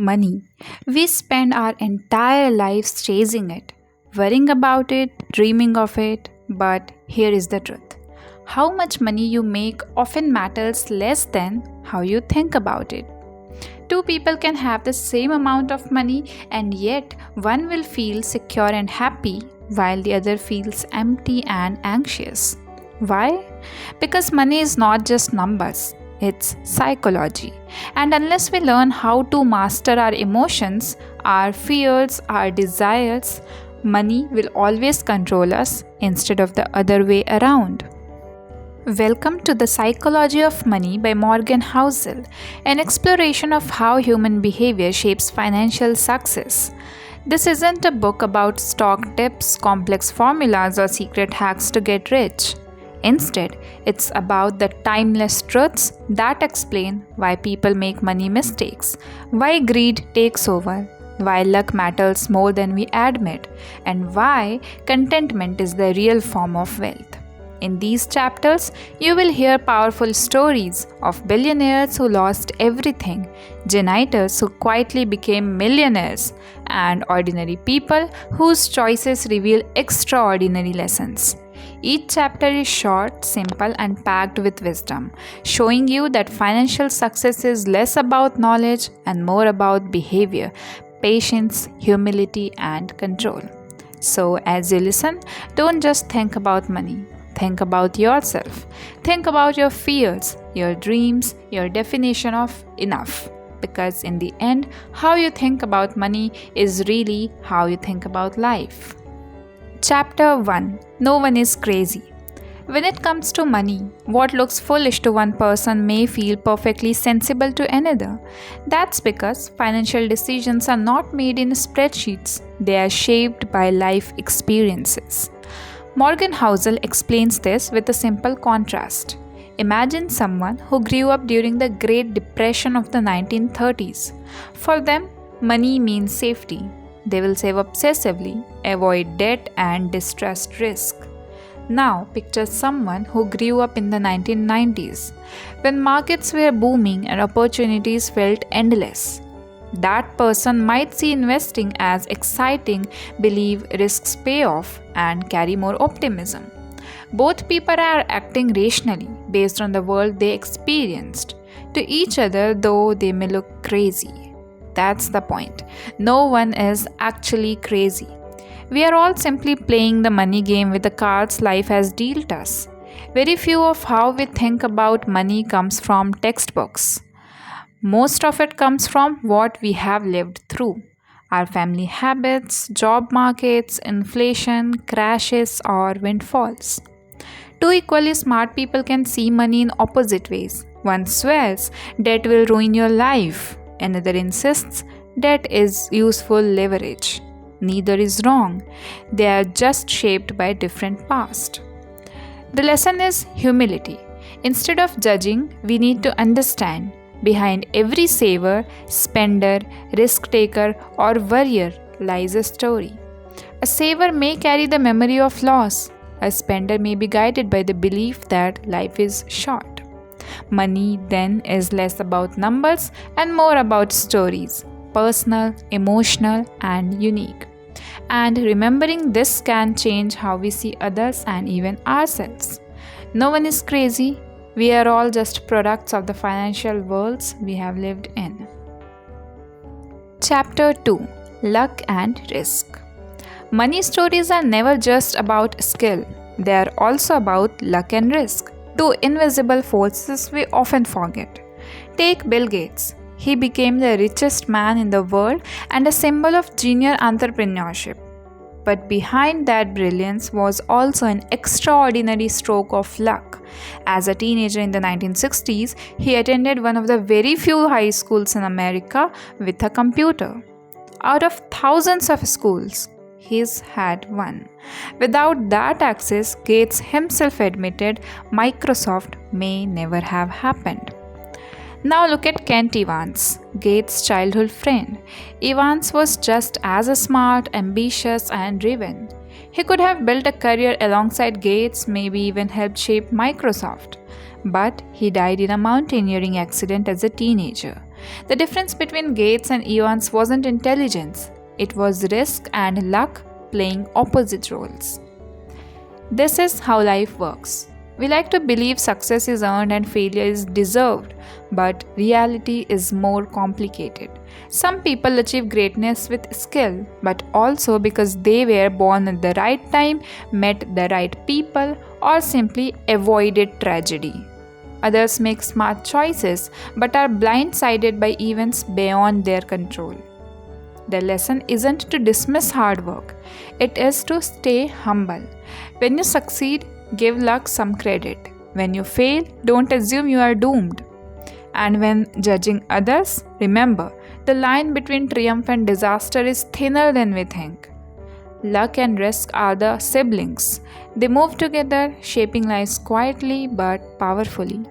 Money. We spend our entire lives chasing it, worrying about it, dreaming of it. But here is the truth: how much money you make often matters less than how you think about it. Two people can have the same amount of money, and yet one will feel secure and happy while the other feels empty and anxious. Why? Because money is not just numbers, it's psychology. And unless we learn how to master our emotions, our fears, our desires, money will always control us instead of the other way around. Welcome to The Psychology of Money by Morgan Housel, an exploration of how human behavior shapes financial success. This isn't a book about stock tips, complex formulas, or secret hacks to get rich. Instead, it's about the timeless truths that explain why people make money mistakes, why greed takes over, why luck matters more than we admit, and why contentment is the real form of wealth. In these chapters, you will hear powerful stories of billionaires who lost everything, janitors who quietly became millionaires, and ordinary people whose choices reveal extraordinary lessons. Each chapter is short, simple, and packed with wisdom, showing you that financial success is less about knowledge and more about behavior, patience, humility, and control. So, as you listen, don't just think about money. Think about yourself. Think about your fears, your dreams, your definition of enough. Because in the end, how you think about money is really how you think about life. Chapter 1: No one is crazy. When it comes to money, what looks foolish to one person may feel perfectly sensible to another. That's because financial decisions are not made in spreadsheets, they are shaped by life experiences. Morgan Housel explains this with a simple contrast. Imagine someone who grew up during the Great Depression of the 1930s. For them, money means safety. They will save obsessively, avoid debt, and distrust risk. Now, picture someone who grew up in the 1990s, when markets were booming and opportunities felt endless. That person might see investing as exciting, believe risks pay off, and carry more optimism. Both people are acting rationally based on the world they experienced. To each other, though, they may look crazy. That's the point. No one is actually crazy. We are all simply playing the money game with the cards life has dealt us. Very few of how we think about money comes from textbooks. Most of it comes from what we have lived through: our family habits, job markets, inflation, crashes, or windfalls. Two equally smart people can see money in opposite ways. One swears debt will ruin your life, another insists debt is useful leverage. Neither is wrong, they are just shaped by different past. The lesson is humility. Instead of judging, we need to understand. Behind every saver, spender, risk taker, or worrier lies a story. A saver may carry the memory of loss. A spender may be guided by the belief that life is short. Money, then, is less about numbers and more about stories, personal, emotional, and unique. And remembering this can change how we see others and even ourselves. No one is crazy. We are all just products of the financial worlds we have lived in. Chapter 2: Luck and Risk. Money stories are never just about skill, they are also about luck and risk, two invisible forces we often forget. Take Bill Gates. He became the richest man in the world and a symbol of genius entrepreneurship. But behind that brilliance was also an extraordinary stroke of luck. As a teenager in the 1960s, he attended one of the very few high schools in America with a computer. Out of thousands of schools, his had one. Without that access, Gates himself admitted, Microsoft may never have happened. Now look at Kent Evans, Gates' childhood friend. Evans was just as smart, ambitious, and driven. He could have built a career alongside Gates, maybe even helped shape Microsoft. But he died in a mountaineering accident as a teenager. The difference between Gates and Evans wasn't intelligence, it was risk and luck playing opposite roles. This is how life works. We like to believe success is earned and failure is deserved, but reality is more complicated. Some people achieve greatness with skill, but also because they were born at the right time, met the right people, or simply avoided tragedy. Others make smart choices but are blindsided by events beyond their control. The lesson isn't to dismiss hard work, it is to stay humble. When you succeed, give luck some credit. When you fail, don't assume you are doomed. And when judging others, remember the line between triumph and disaster is thinner than we think. Luck and risk are the siblings. They move together, shaping lives quietly but powerfully.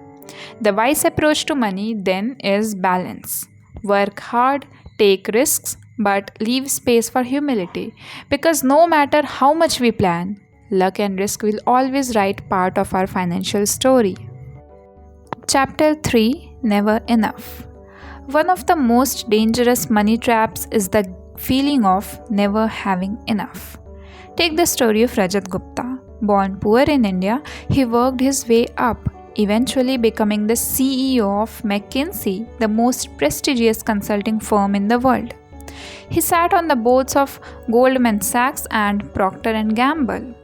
The wise approach to money then is balance. Work hard, take risks, but leave space for humility. Because no matter how much we plan, luck and risk will always write part of our financial story. Chapter 3: Never Enough. One of the most dangerous money traps is the feeling of never having enough. Take the story of Rajat Gupta. Born poor in India, he worked his way up, eventually becoming the CEO of McKinsey, the most prestigious consulting firm in the world. He sat on the boards of Goldman Sachs and Procter & Gamble.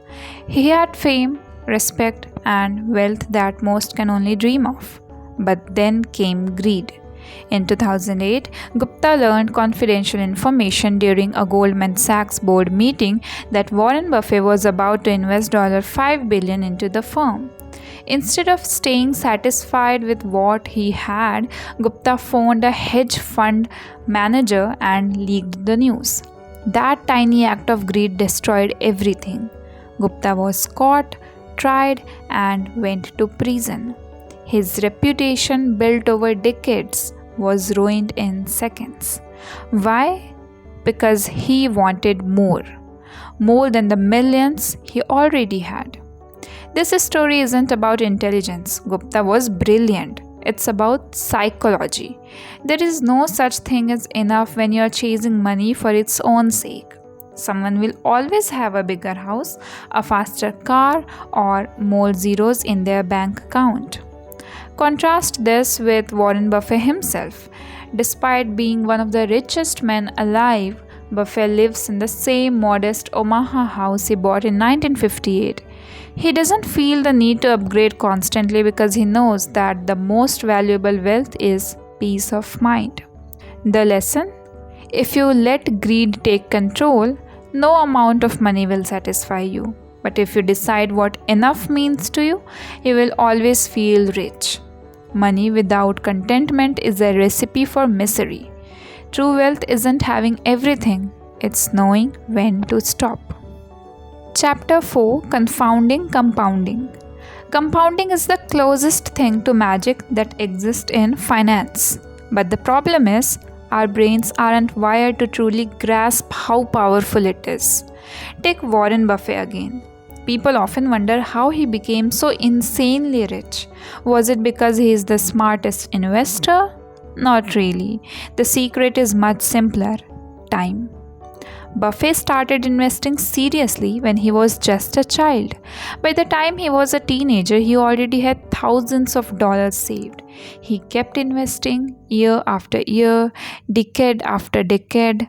He had fame, respect, and wealth that most can only dream of. But then came greed. In 2008, Gupta learned confidential information during a Goldman Sachs board meeting that Warren Buffett was about to invest $5 billion into the firm. Instead of staying satisfied with what he had, Gupta phoned a hedge fund manager and leaked the news. That tiny act of greed destroyed everything. Gupta was caught, tried, and went to prison. His reputation, built over decades, was ruined in seconds. Why? Because he wanted more than the millions he already had. This story isn't about intelligence. Gupta was brilliant. It's about psychology. There is no such thing as enough when you are chasing money for its own sake. Someone will always have a bigger house, a faster car, or more zeros in their bank account. Contrast this with Warren Buffett himself. Despite being one of the richest men alive, Buffett lives in the same modest Omaha house he bought in 1958. He doesn't feel the need to upgrade constantly because he knows that the most valuable wealth is peace of mind. The lesson? If you let greed take control, no amount of money will satisfy you. But if you decide what enough means to you, you will always feel rich. Money without contentment is a recipe for misery. True wealth isn't having everything, it's knowing when to stop. Chapter 4: Confounding Compounding. Compounding is the closest thing to magic that exists in finance. But the problem is, our brains aren't wired to truly grasp how powerful it is. Take Warren Buffett again. People often wonder how he became so insanely rich. Was it because he is the smartest investor? Not really. The secret is much simpler: time. Buffett started investing seriously when he was just a child. By the time he was a teenager, he already had thousands of dollars saved. He kept investing year after year, decade after decade.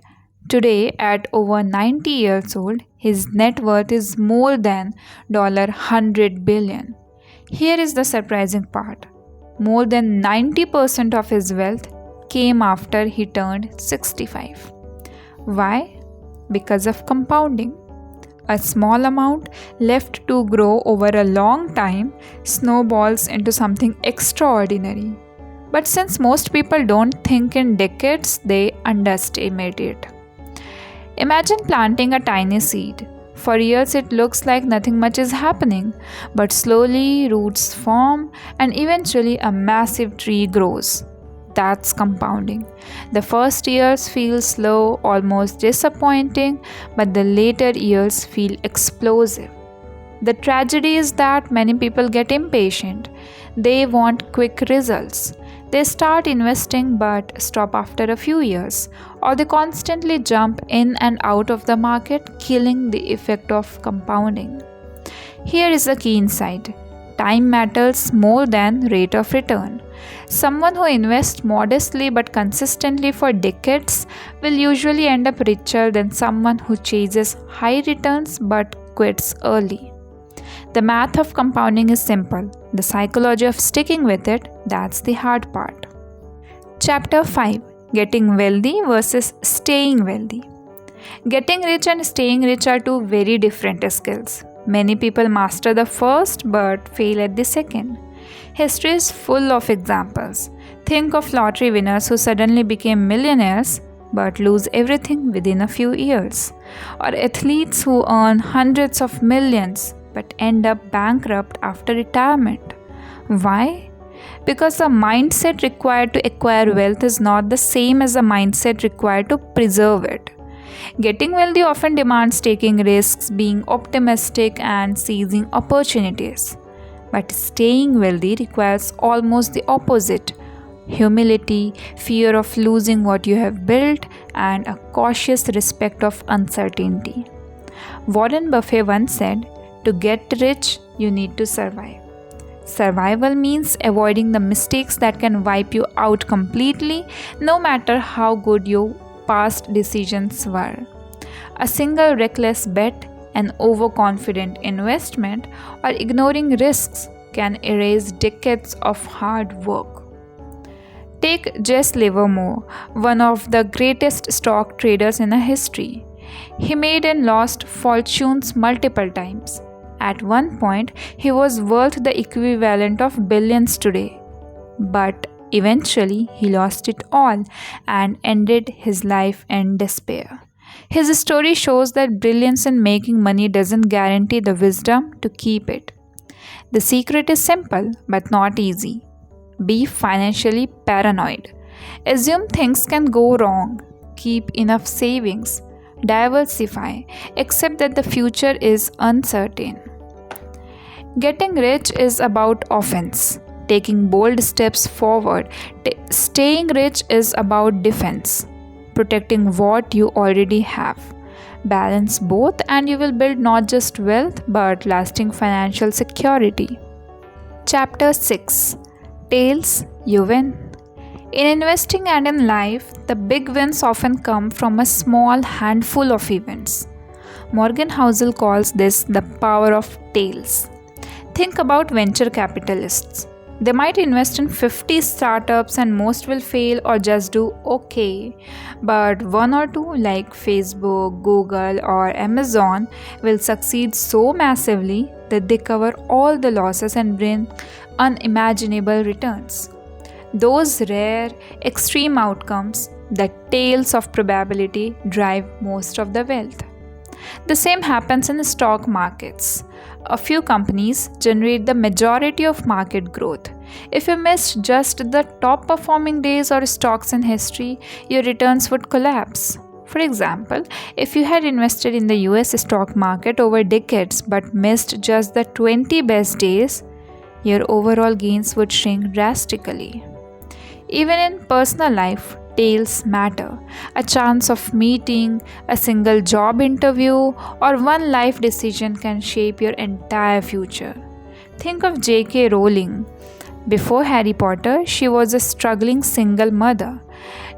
Today, at over 90 years old, his net worth is more than $100 billion. Here is the surprising part. More than 90% of his wealth came after he turned 65. Why? Because of compounding. A small amount left to grow over a long time snowballs into something extraordinary. But since most people don't think in decades, they underestimate it. Imagine planting a tiny seed. For years it looks like nothing much is happening, but slowly roots form and eventually a massive tree grows. That's compounding. The first years feel slow, almost disappointing, but the later years feel explosive. The tragedy is that many people get impatient. They want quick results. They start investing but stop after a few years, or they constantly jump in and out of the market, killing the effect of compounding. Here is a key insight: time matters more than rate of return. Someone who invests modestly but consistently for decades will usually end up richer than someone who chases high returns but quits early. The math of compounding is simple. The psychology of sticking with it, that's the hard part. Chapter 5: Getting Wealthy versus Staying Wealthy. Getting rich and staying rich are two very different skills. Many people master the first but fail at the second. History is full of examples. Think of lottery winners who suddenly became millionaires but lose everything within a few years, or athletes who earn hundreds of millions but end up bankrupt after retirement. Why? Because the mindset required to acquire wealth is not the same as the mindset required to preserve it. Getting wealthy often demands taking risks, being optimistic, and seizing opportunities. But staying wealthy requires almost the opposite: humility, fear of losing what you have built, and a cautious respect of uncertainty. Warren Buffett once said, "To get rich, you need to survive." Survival means avoiding the mistakes that can wipe you out completely, no matter how good your past decisions were. A single reckless bet, an overconfident investment, or ignoring risks can erase decades of hard work. Take Jesse Livermore, one of the greatest stock traders in history. He made and lost fortunes multiple times. At one point, he was worth the equivalent of billions today. But eventually, he lost it all and ended his life in despair. His story shows that brilliance in making money doesn't guarantee the wisdom to keep it. The secret is simple but not easy. Be financially paranoid. Assume things can go wrong. Keep enough savings. Diversify. Accept that the future is uncertain. Getting rich is about offense, taking bold steps forward. Staying rich is about defense, protecting what you already have. Balance both, and you will build not just wealth but lasting financial security. Chapter 6: Tails You Win. In investing and in life, the big wins often come from a small handful of events. Morgan Housel calls this the power of tails. Think about venture capitalists. They might invest in 50 startups and most will fail or just do okay. But one or two, like Facebook, Google, or Amazon, will succeed so massively that they cover all the losses and bring unimaginable returns. Those rare, extreme outcomes, the tails of probability, drive most of the wealth. The same happens in the stock markets. A few companies generate the majority of market growth. If you missed just the top performing days or stocks in history, your returns would collapse. For example, if you had invested in the US stock market over decades but missed just the 20 best days, your overall gains would shrink drastically. Even in personal life, tails matter. A chance of meeting, a single job interview, or one life decision can shape your entire future. Think of J.K. Rowling. Before Harry Potter, she was a struggling single mother.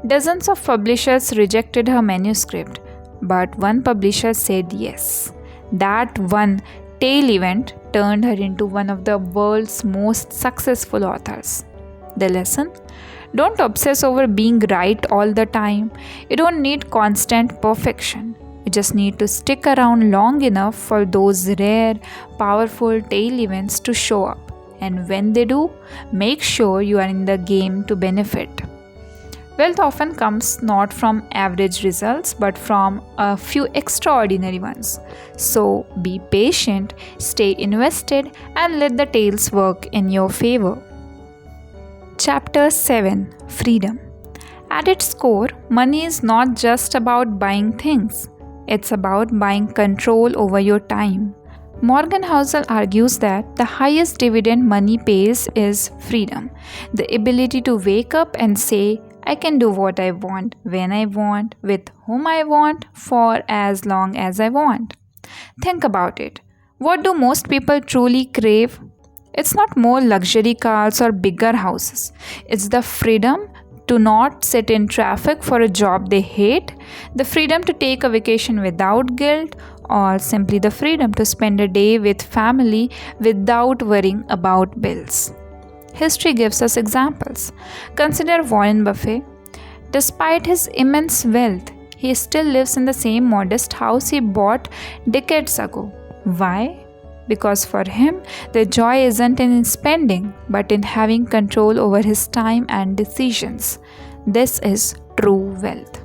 Dozens of publishers rejected her manuscript, but one publisher said yes. That one tail event turned her into one of the world's most successful authors. The lesson? Don't obsess over being right all the time. You don't need constant perfection. You just need to stick around long enough for those rare, powerful tail events to show up. And when they do, make sure you are in the game to benefit. Wealth often comes not from average results but from a few extraordinary ones. So be patient, stay invested, and let the tails work in your favor. Chapter 7: Freedom. At its core, money is not just about buying things. It's about buying control over your time. Morgan Housel argues that the highest dividend money pays is freedom, the ability to wake up and say, I can do what I want, when I want, with whom I want, for as long as I want. Think about it. What do most people truly crave? It's not more luxury cars or bigger houses. It's the freedom to not sit in traffic for a job they hate, the freedom to take a vacation without guilt, or simply the freedom to spend a day with family without worrying about bills. History gives us examples. Consider Warren Buffett. Despite his immense wealth, he still lives in the same modest house he bought decades ago. Why? Because for him, the joy isn't in spending, but in having control over his time and decisions. This is true wealth.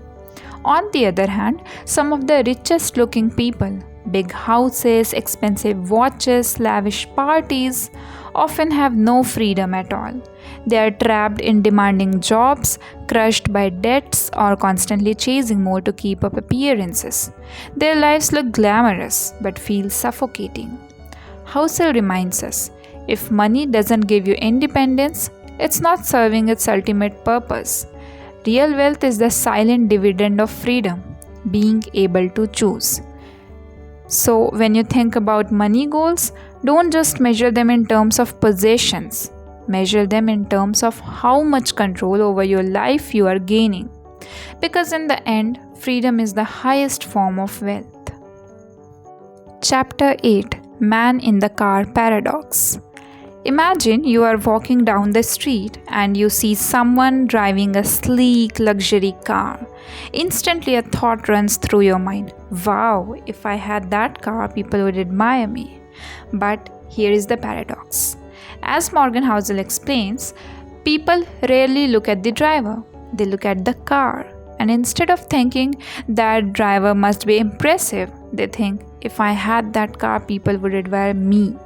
On the other hand, some of the richest looking people, big houses, expensive watches, lavish parties, often have no freedom at all. They are trapped in demanding jobs, crushed by debts, or constantly chasing more to keep up appearances. Their lives look glamorous but feel suffocating. Housel reminds us, if money doesn't give you independence, it's not serving its ultimate purpose. Real wealth is the silent dividend of freedom, being able to choose. So, when you think about money goals, don't just measure them in terms of possessions. Measure them in terms of how much control over your life you are gaining. Because in the end, freedom is the highest form of wealth. Chapter 8: Man in the Car Paradox. Imagine you are walking down the street and you see someone driving a sleek luxury car. Instantly, a thought runs through your mind. Wow, if I had that car, people would admire me. But here is the paradox. As Morgan Housel explains, people rarely look at the driver, they look at the car. And instead of thinking that driver must be impressive, they think, if I had that car, people would admire me.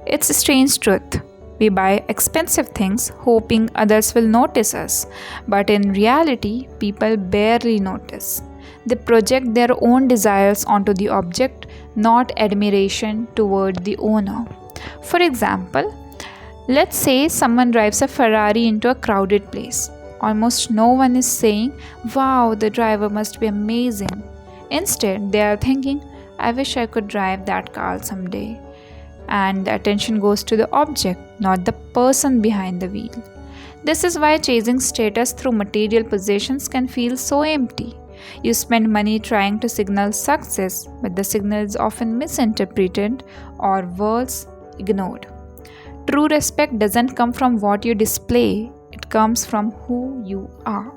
It's a strange truth. We buy expensive things hoping others will notice us, but in reality, people barely notice. They project their own desires onto the object, not admiration toward the owner. For example, let's say someone drives a Ferrari into a crowded place. Almost no one is saying, wow, the driver must be amazing. Instead, they are thinking, I wish I could drive that car someday. And the attention goes to the object, not the person behind the wheel. This is why chasing status through material possessions can feel so empty. You spend money trying to signal success, but the signal is often misinterpreted or worse, ignored. True respect doesn't come from what you display, it comes from who you are.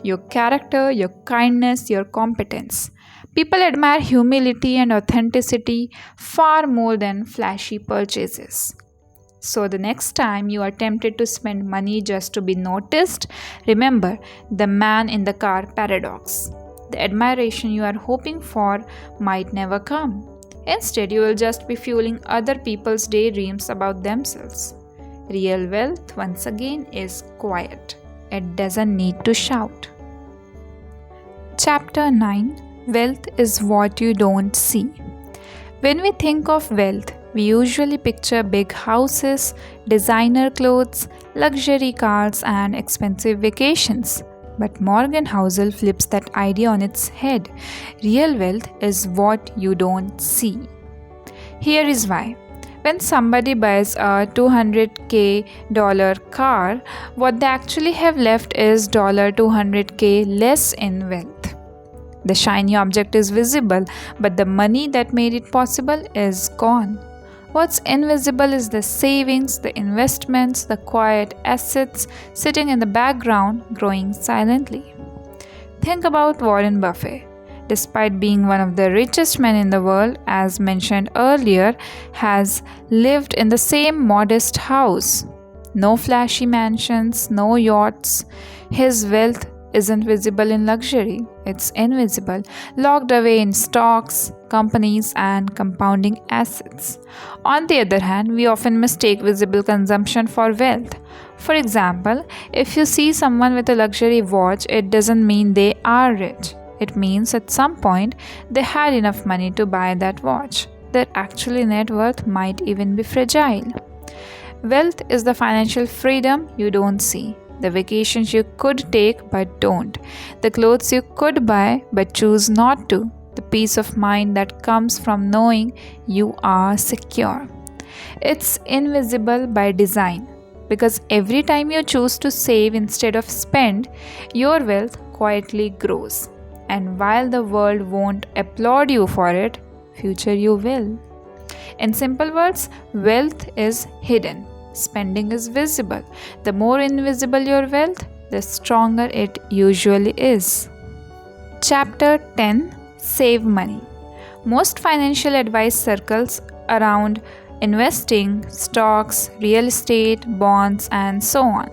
Your character, your kindness, your competence. People admire humility and authenticity far more than flashy purchases. So, the next time you are tempted to spend money just to be noticed, remember the man in the car paradox. The admiration you are hoping for might never come. Instead, you will just be fueling other people's daydreams about themselves. Real wealth, once again, is quiet. It doesn't need to shout. Chapter 9: Wealth is what you don't see. When we think of wealth, we usually picture big houses, designer clothes, luxury cars, and expensive vacations. But Morgan Housel flips that idea on its head. Real wealth is what you don't see. Here is why. When somebody buys a $200K car, what they actually have left is $200K less in wealth. The shiny object is visible, but the money that made it possible is gone. What's invisible is the savings, the investments, the quiet assets sitting in the background, growing silently. Think about Warren Buffett. Despite being one of the richest men in the world, as mentioned earlier, has lived in the same modest house. No flashy mansions, no yachts. His wealth isn't visible in luxury, it's invisible, locked away in stocks, companies, and compounding assets. On the other hand, we often mistake visible consumption for wealth. For example, if you see someone with a luxury watch, it doesn't mean they are rich. It means at some point they had enough money to buy that watch. their actual net worth might even be fragile. Wealth is the financial freedom you don't see. The vacations you could take but don't. The clothes you could buy but choose not to. The peace of mind that comes from knowing you are secure. It's invisible by design because every time you choose to save instead of spend, your wealth quietly grows. And while the world won't applaud you for it, future you will. In simple words, wealth is hidden. Spending is visible. The more invisible your wealth, the stronger it usually is. Chapter 10: Save Money. Most financial advice circles around investing, stocks, real estate, bonds, and so on.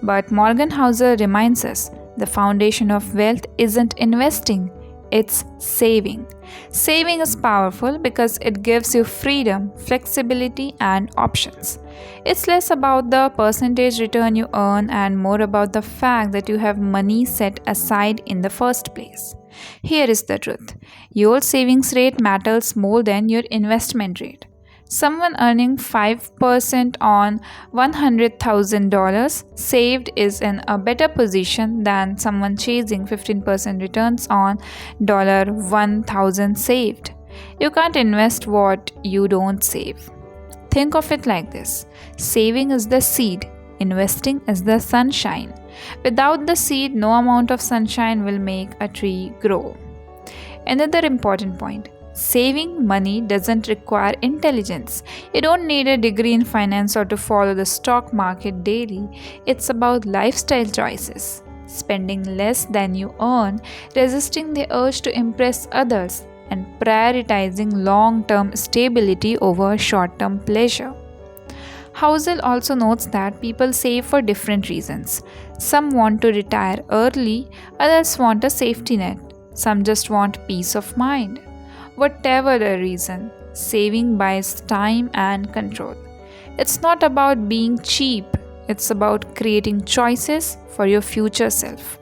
But Morgan Housel reminds us the foundation of wealth isn't investing, it's saving. Saving is powerful because it gives you freedom, flexibility, and options. It's less about the percentage return you earn and more about the fact that you have money set aside in the first place. Here is the truth: your savings rate matters more than your investment rate. Someone earning 5% on $100,000 saved is in a better position than someone chasing 15% returns on $1,000 saved. You can't invest what you don't save. Think of it like this: saving is the seed, investing is the sunshine. Without the seed, no amount of sunshine will make a tree grow. Another important point: saving money doesn't require intelligence. You don't need a degree in finance or to follow the stock market daily. It's about lifestyle choices. Spending less than you earn, resisting the urge to impress others, and prioritizing long-term stability over short-term pleasure. Housel also notes that people save for different reasons. Some want to retire early, others want a safety net, some just want peace of mind. Whatever the reason, saving buys time and control. It's not about being cheap, it's about creating choices for your future self.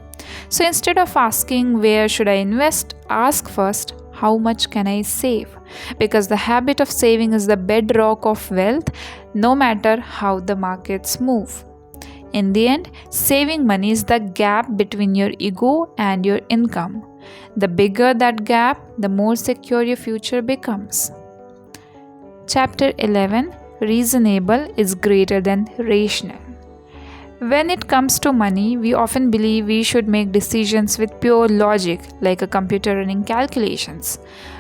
So instead of asking where should I invest, ask first how much can I save? Because the habit of saving is the bedrock of wealth, no matter how the markets move. In the end, saving money is the gap between your ego and your income. The bigger that gap, the more secure your future becomes. Chapter 11: Reasonable is greater than rational. When it comes to money, we often believe we should make decisions with pure logic, like a computer running calculations.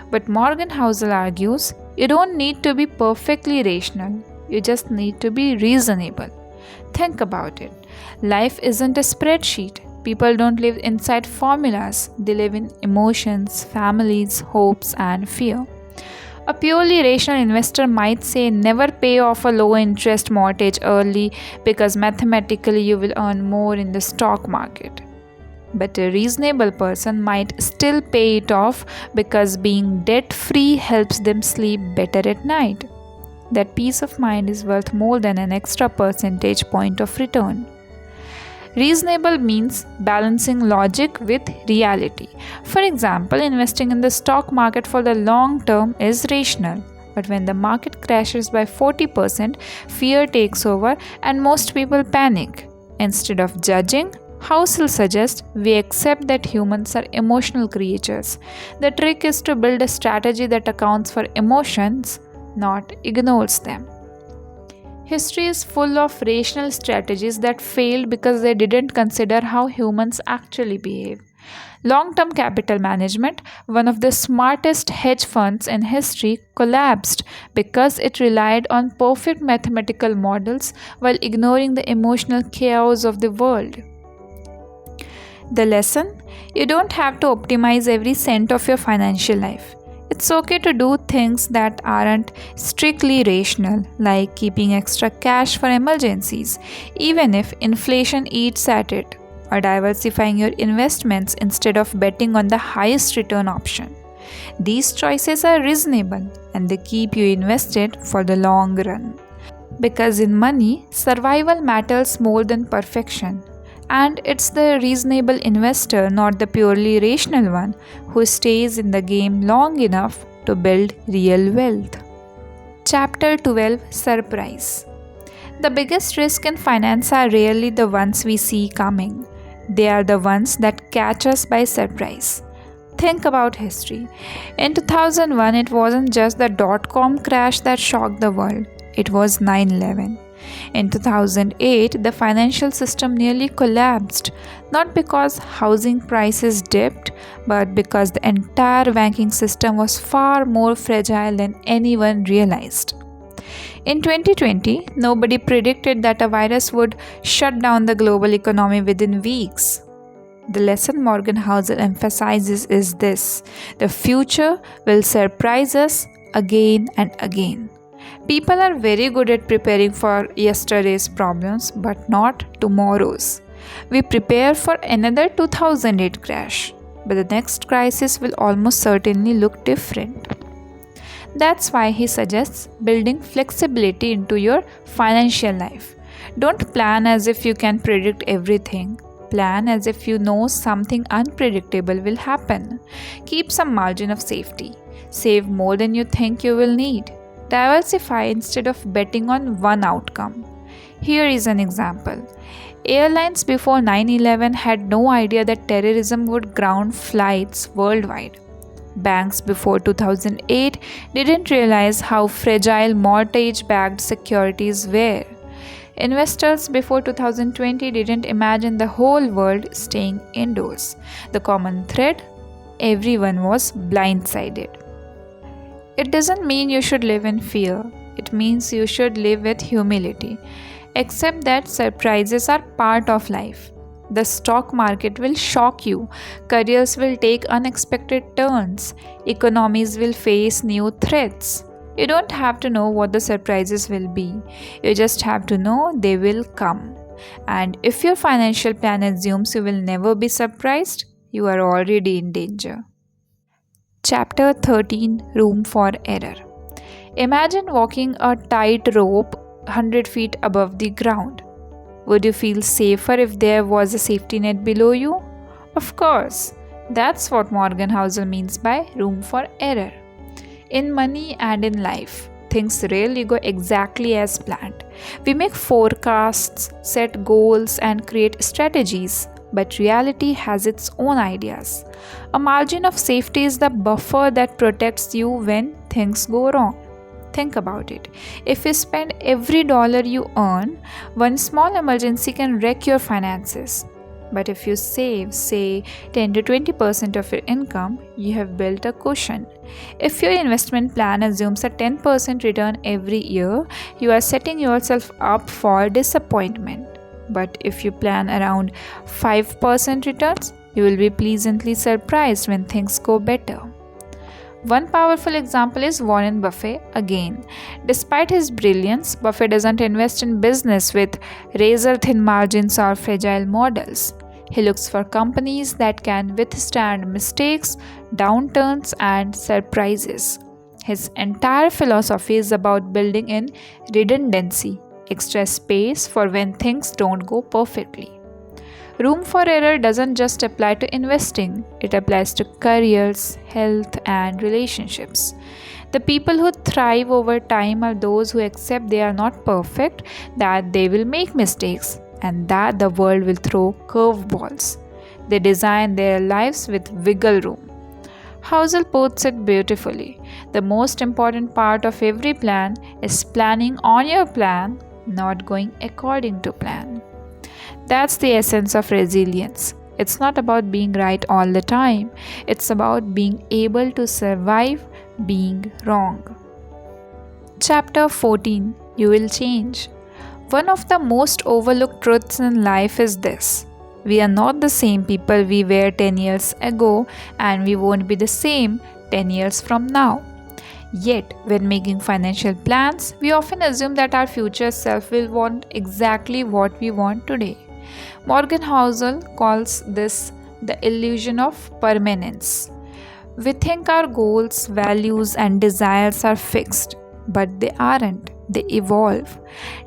But Morgan Housel argues, you don't need to be perfectly rational, you just need to be reasonable. Think about it. Life isn't a spreadsheet. People don't live inside formulas, they live in emotions, families, hopes, and fear. A purely rational investor might say never pay off a low interest mortgage early because mathematically you will earn more in the stock market. But a reasonable person might still pay it off because being debt free helps them sleep better at night. That peace of mind is worth more than an extra percentage point of return. Reasonable means balancing logic with reality. For example, investing in the stock market for the long term is rational. But when the market crashes by 40%, fear takes over and most people panic. Instead of judging, Housel suggests we accept that humans are emotional creatures. The trick is to build a strategy that accounts for emotions, not ignores them. History is full of rational strategies that failed because they didn't consider how humans actually behave. Long-term capital management, one of the smartest hedge funds in history, collapsed because it relied on perfect mathematical models while ignoring the emotional chaos of the world. The lesson: you don't have to optimize every cent of your financial life. It's okay to do things that aren't strictly rational, like keeping extra cash for emergencies, even if inflation eats at it, or diversifying your investments instead of betting on the highest return option. These choices are reasonable and they keep you invested for the long run. Because in money, survival matters more than perfection. And it's the reasonable investor, not the purely rational one, who stays in the game long enough to build real wealth. Chapter 12, Surprise. The biggest risk in finance are rarely the ones we see coming. They are the ones that catch us by surprise. Think about history. In 2001, it wasn't just the dot-com crash that shocked the world. It was 9/11. In 2008, the financial system nearly collapsed, not because housing prices dipped, but because the entire banking system was far more fragile than anyone realized. In 2020, nobody predicted that a virus would shut down the global economy within weeks. The lesson Morgan Housel emphasizes is this: the future will surprise us again and again. People are very good at preparing for yesterday's problems, but not tomorrow's. We prepare for another 2008 crash, but the next crisis will almost certainly look different. That's why he suggests building flexibility into your financial life. Don't plan as if you can predict everything. Plan as if you know something unpredictable will happen. Keep some margin of safety. Save more than you think you will need. Diversify instead of betting on one outcome. Here is an example. Airlines before 9/11 had no idea that terrorism would ground flights worldwide. Banks before 2008 didn't realize how fragile mortgage-backed securities were. Investors before 2020 didn't imagine the whole world staying indoors. The common thread: everyone was blindsided. It doesn't mean you should live in fear. It means you should live with humility. Accept that surprises are part of life. The stock market will shock you. Careers will take unexpected turns. Economies will face new threats. You don't have to know what the surprises will be. You just have to know they will come. And if your financial plan assumes you will never be surprised, you are already in danger. Chapter 13, Room for Error. Imagine walking a tight rope 100 feet above the ground. Would you feel safer if there was a safety net below you? Of course. That's what Morgan Housel means by room for error. In money and in life, things rarely go exactly as planned. We make forecasts, set goals, and create strategies, but reality has its own ideas. A margin of safety is the buffer that protects you when things go wrong. Think about it. If you spend every dollar you earn, one small emergency can wreck your finances. But if you save, say, 10 to 20% of your income, you have built a cushion. If your investment plan assumes a 10% return every year, you are setting yourself up for disappointment. But if you plan around 5% returns, you will be pleasantly surprised when things go better. One powerful example is Warren Buffett again. Despite his brilliance, Buffett doesn't invest in business with razor-thin margins or fragile models. He looks for companies that can withstand mistakes, downturns, and surprises. His entire philosophy is about building in redundancy, extra space for when things don't go perfectly. Room for error doesn't just apply to investing, it applies to careers, health, and relationships. The people who thrive over time are those who accept they are not perfect, that they will make mistakes, and that the world will throw curveballs. They design their lives with wiggle room. Housel puts it beautifully. The most important part of every plan is planning on your plan, not going according to plan. That's the essence of resilience. It's not about being right all the time. It's about being able to survive being wrong. Chapter 14, You Will Change. One of the most overlooked truths in life is this: we are not the same people we were 10 years ago, and we won't be the same 10 years from now. Yet, when making financial plans, we often assume that our future self will want exactly what we want today. Morgan Housel calls this the illusion of permanence. We think our goals, values, and desires are fixed, but they aren't. They evolve.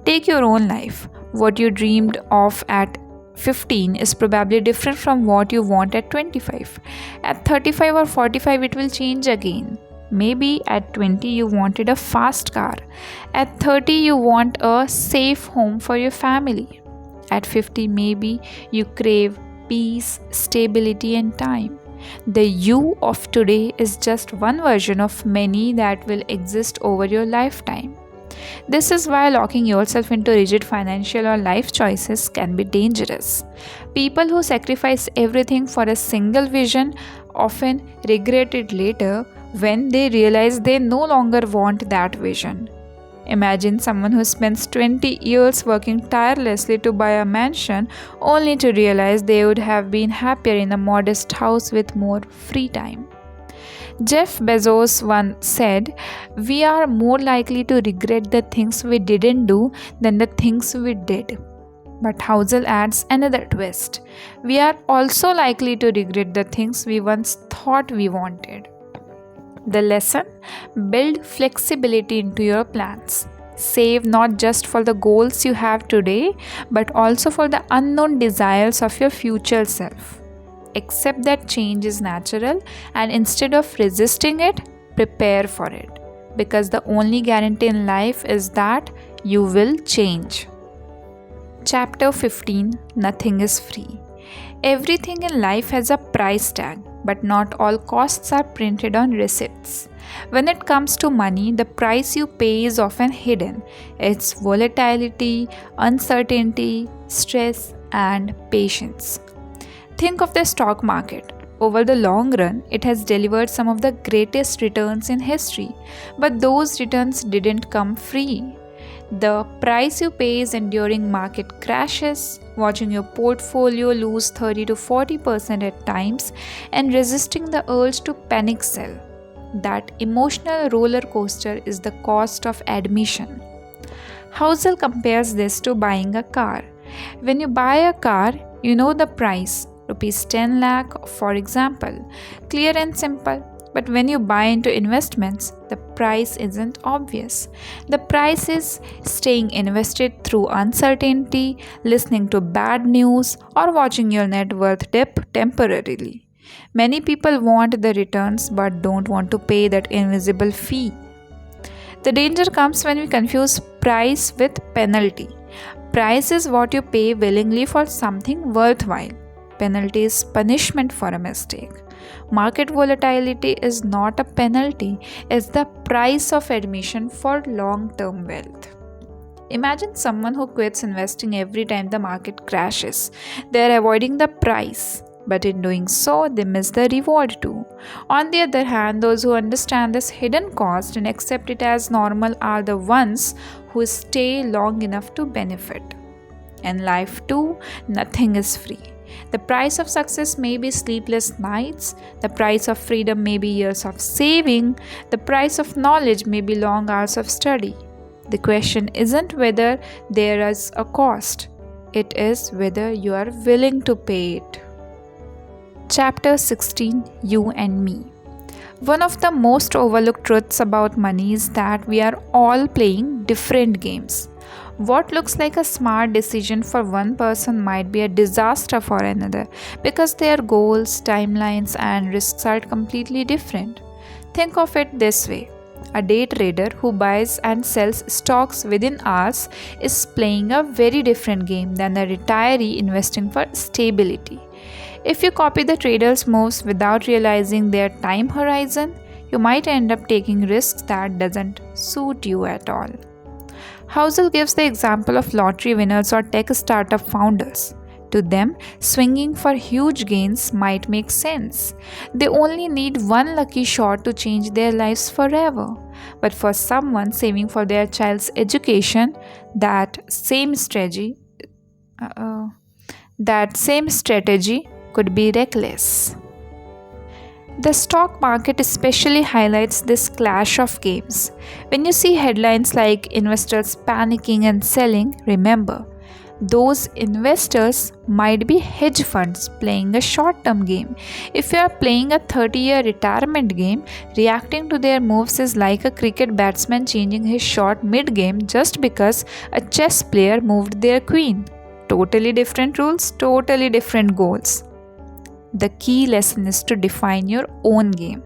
Take your own life. What you dreamed of at 15 is probably different from what you want at 25. At 35 or 45, it will change again. Maybe at 20 you wanted a fast car. At 30 you want a safe home for your family. At 50 maybe you crave peace, stability and time. The you of today is just one version of many that will exist over your lifetime. This is why locking yourself into rigid financial or life choices can be dangerous. People who sacrifice everything for a single vision often regret it later when they realize they no longer want that vision. Imagine someone who spends 20 years working tirelessly to buy a mansion only to realize they would have been happier in a modest house with more free time. Jeff Bezos once said, "We are more likely to regret the things we didn't do than the things we did." But Housel adds another twist. We are also likely to regret the things we once thought we wanted. The lesson: build flexibility into your plans. Save not just for the goals you have today, but also for the unknown desires of your future self. Accept that change is natural, and instead of resisting it, prepare for it. Because the only guarantee in life is that you will change. Chapter 15: Nothing is free. Everything in life has a price tag, but not all costs are printed on receipts. When it comes to money, the price you pay is often hidden. It's volatility, uncertainty, stress, and patience. Think of the stock market. Over the long run, it has delivered some of the greatest returns in history, but those returns didn't come free. The price you pay is enduring market crashes, watching your portfolio lose 30 to 40% at times, and resisting the urge to panic sell. That emotional roller coaster is the cost of admission. Housel compares this to buying a car. When you buy a car, you know the price, rupees 10 lakh for example, clear and simple. But when you buy into investments, the price isn't obvious. The price is staying invested through uncertainty, listening to bad news, or watching your net worth dip temporarily. Many people want the returns but don't want to pay that invisible fee. The danger comes when we confuse price with penalty. Price is what you pay willingly for something worthwhile. Penalty is punishment for a mistake. Market volatility is not a penalty, it's the price of admission for long-term wealth. Imagine someone who quits investing every time the market crashes. They are avoiding the price, but in doing so, they miss the reward too. On the other hand, those who understand this hidden cost and accept it as normal are the ones who stay long enough to benefit. In life too, nothing is free. The price of success may be sleepless nights, the price of freedom may be years of saving, the price of knowledge may be long hours of study. The question isn't whether there is a cost, it is whether you are willing to pay it. Chapter 16: You and Me. One of the most overlooked truths about money is that we are all playing different games. What looks like a smart decision for one person might be a disaster for another because their goals, timelines, and risks are completely different. Think of it this way: a day trader who buys and sells stocks within hours is playing a very different game than a retiree investing for stability. If you copy the trader's moves without realizing their time horizon, you might end up taking risks that doesn't suit you at all. Housel gives the example of lottery winners or tech startup founders. To them, swinging for huge gains might make sense. They only need one lucky shot to change their lives forever. But for someone saving for their child's education, that same strategy could be reckless. The stock market especially highlights this clash of games. When you see headlines like investors panicking and selling, remember, those investors might be hedge funds playing a short-term game. If you are playing a 30-year retirement game, reacting to their moves is like a cricket batsman changing his shot mid-game just because a chess player moved their queen. Totally different rules, totally different goals. The key lesson is to define your own game.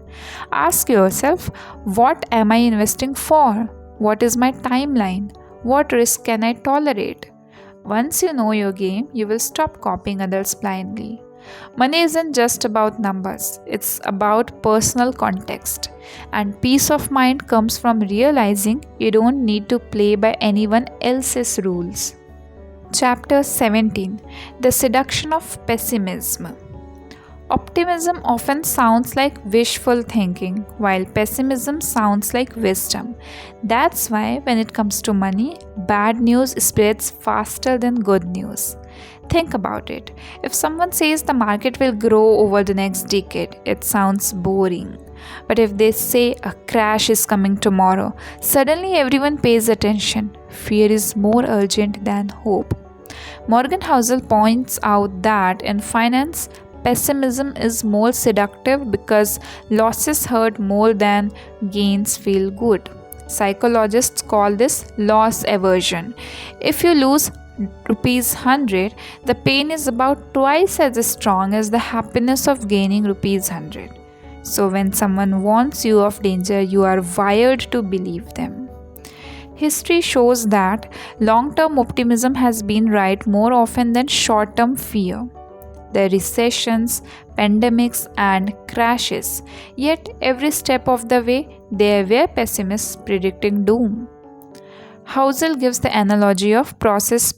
Ask yourself, what am I investing for? What is my timeline? What risk can I tolerate? Once you know your game, you will stop copying others blindly. Money isn't just about numbers, it's about personal context. And peace of mind comes from realizing you don't need to play by anyone else's rules. Chapter 17. The Seduction of Pessimism. Optimism often sounds like wishful thinking, while pessimism sounds like wisdom. That's why, when it comes to money, bad news spreads faster than good news. Think about it. If someone says the market will grow over the next decade, it sounds boring. But if they say a crash is coming tomorrow, suddenly everyone pays attention. Fear is more urgent than hope. Morgan Housel points out that in finance, pessimism is more seductive because losses hurt more than gains feel good. Psychologists call this loss aversion. If you lose rupees 100, the pain is about twice as strong as the happiness of gaining rupees 100. So when someone warns you of danger, you are wired to believe them. History shows that long-term optimism has been right more often than short-term fear. The recessions, pandemics, and crashes. Yet, every step of the way, there were pessimists predicting doom. Housel gives the analogy of progress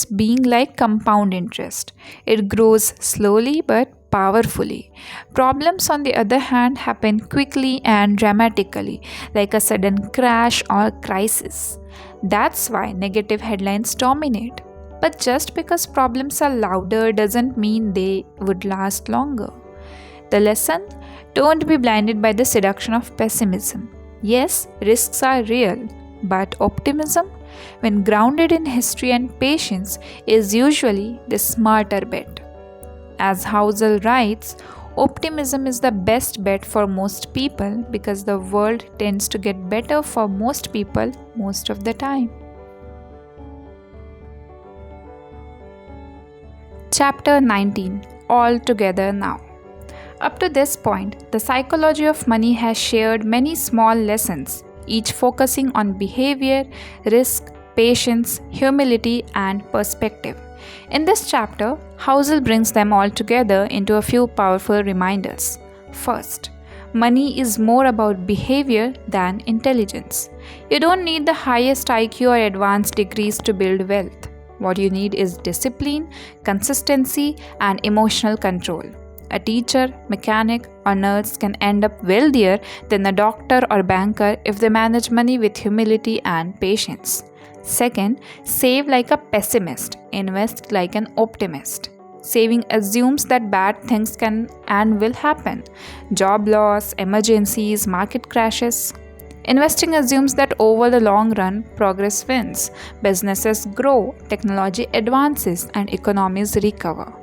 being like compound interest. It grows slowly but powerfully. Problems, on the other hand, happen quickly and dramatically, like a sudden crash or crisis. That's why negative headlines dominate. But just because problems are louder doesn't mean they would last longer. The lesson? Don't be blinded by the seduction of pessimism. Yes, risks are real, but optimism, when grounded in history and patience, is usually the smarter bet. As Housel writes, optimism is the best bet for most people because the world tends to get better for most people most of the time. Chapter 19. All Together Now. Up to this point, the psychology of money has shared many small lessons, each focusing on behavior, risk, patience, humility, and perspective. In this chapter, Housel brings them all together into a few powerful reminders. First, money is more about behavior than intelligence. You don't need the highest IQ or advanced degrees to build wealth. What you need is discipline, consistency, and emotional control. A teacher, mechanic, or nurse can end up wealthier than a doctor or banker if they manage money with humility and patience. Second, save like a pessimist, invest like an optimist. Saving assumes that bad things can and will happen. Job loss, emergencies, market crashes. Investing assumes that over the long run, progress wins, businesses grow, technology advances, and economies recover.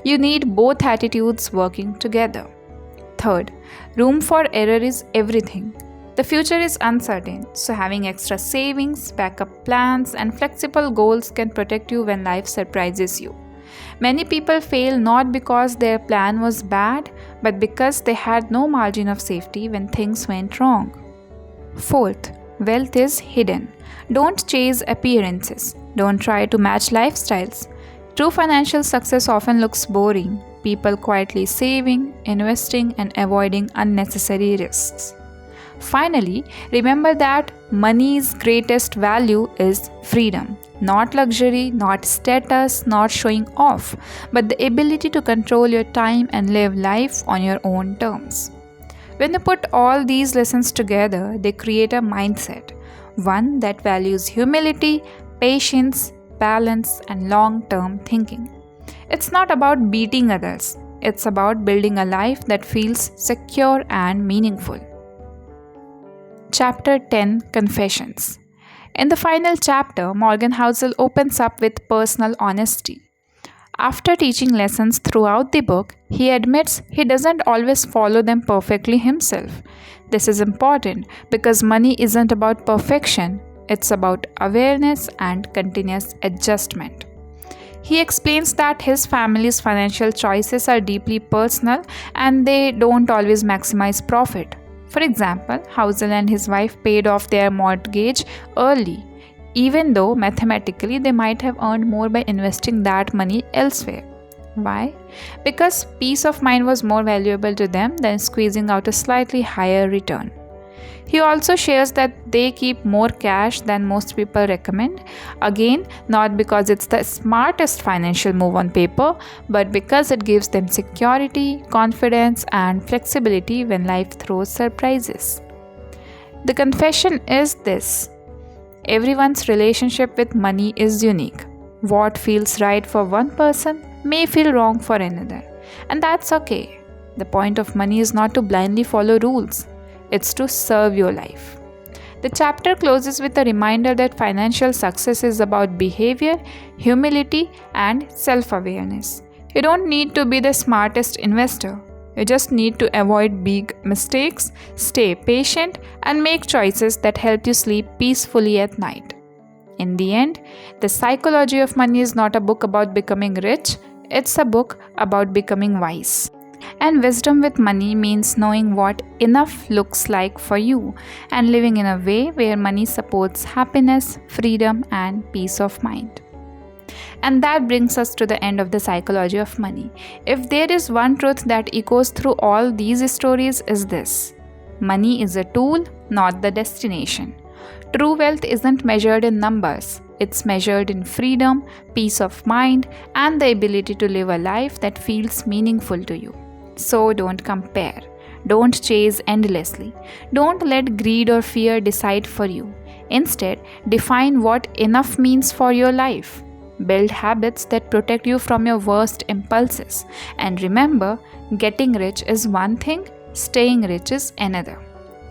You need both attitudes working together. Third, room for error is everything. The future is uncertain, so having extra savings, backup plans, and flexible goals can protect you when life surprises you. Many people fail not because their plan was bad, but because they had no margin of safety when things went wrong. Fourth, wealth is hidden. Don't chase appearances. Don't try to match lifestyles. True financial success often looks boring. People quietly saving, investing, and avoiding unnecessary risks. Finally, remember that money's greatest value is freedom. Not luxury, not status, not showing off, but the ability to control your time and live life on your own terms. When you put all these lessons together, they create a mindset, one that values humility, patience, balance, and long-term thinking. It's not about beating others, it's about building a life that feels secure and meaningful. Chapter 10. Confessions. In the final chapter, Morgan Housel opens up with personal honesty. After teaching lessons throughout the book, he admits he doesn't always follow them perfectly himself. This is important because money isn't about perfection, it's about awareness and continuous adjustment. He explains that his family's financial choices are deeply personal and they don't always maximize profit. For example, Housel and his wife paid off their mortgage early, even though mathematically they might have earned more by investing that money elsewhere. Why? Because peace of mind was more valuable to them than squeezing out a slightly higher return. He also shares that they keep more cash than most people recommend. Again, not because it's the smartest financial move on paper, but because it gives them security, confidence, and flexibility when life throws surprises. The confession is this: everyone's relationship with money is unique. What feels right for one person may feel wrong for another, and that's okay. The point of money is not to blindly follow rules, it's to serve your life. The chapter closes with a reminder that financial success is about behavior, humility, and self awareness. You don't need to be the smartest investor. You just need to avoid big mistakes, stay patient, and make choices that help you sleep peacefully at night. In the end, The Psychology of Money is not a book about becoming rich, it's a book about becoming wise. And wisdom with money means knowing what enough looks like for you and living in a way where money supports happiness, freedom, and peace of mind. And that brings us to the end of The Psychology of Money. If there is one truth that echoes through all these stories, is this: money is a tool, not the destination. True wealth isn't measured in numbers. It's measured in freedom, peace of mind, and the ability to live a life that feels meaningful to you. So don't compare. Don't chase endlessly. Don't let greed or fear decide for you. Instead, define what enough means for your life. Build habits that protect you from your worst impulses. And remember, getting rich is one thing, staying rich is another.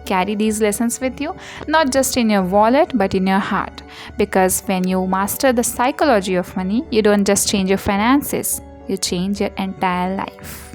Carry these lessons with you, not just in your wallet but in your heart. Because when you master the psychology of money, you don't just change your finances, you change your entire life.